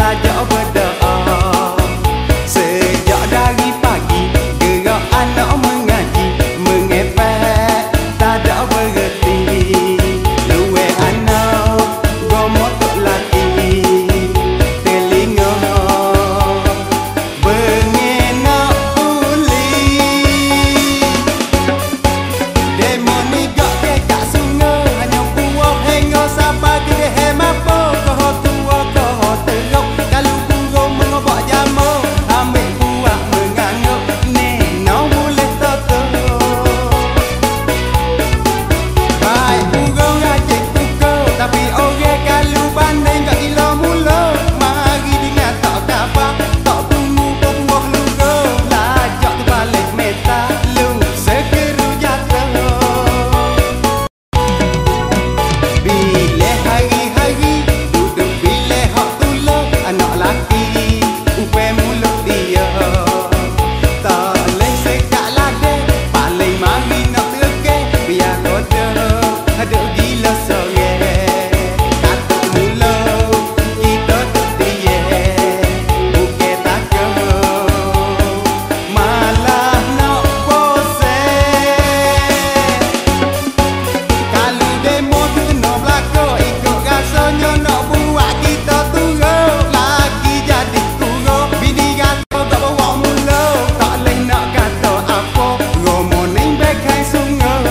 tajak berdoa. Sejak dari pagi gerak anak mengaji, mengepek tak ada berhenti. Luwe anak gomot tok laki, telinga bengenak uli. Demo ni gak ke kat sungai, hanya buah hingga sampai ke hemapo. Kau tua kau teruk, kalau burung mengobak jamu, ambil buah mengangguk, nenau boleh tutup. Baik burung rajin kuku, tapi orang kalau banding gak gila mula. Mari dengar tak khabar, tak tunggu buah luga. Lajak tu balik meta, lu sekeru jatuh. Bila hari-hari duduk bila hak tulang, anak laki upai mulut dia. Tak boleh sekat ladang, paling mari nak terkeh, biar koda aduk gila sore. Katuk mula kita tuk dia, bukan takut malah nak bosan. Kalau demo tu kena belakang, ikut rasanya nak buat kita turun. Lagi jadi kurang, bini kata tak bawa mula. Tak boleh nak kata apa, Romo ni bekai sungai.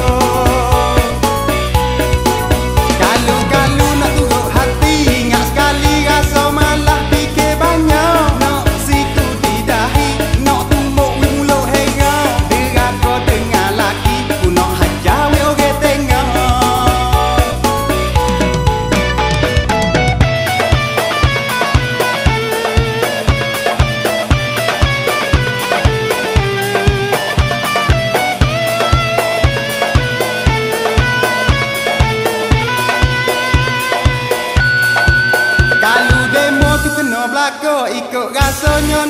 Kalau nak turut hati, ingat sekali rasa malah fikir banyak. Nak siku di dahi, nak tumbuk mulut heran. Deraka dengan laki, ku nak hajar we orang tengah. Kalau demo tu kena belakang, ikut rasanya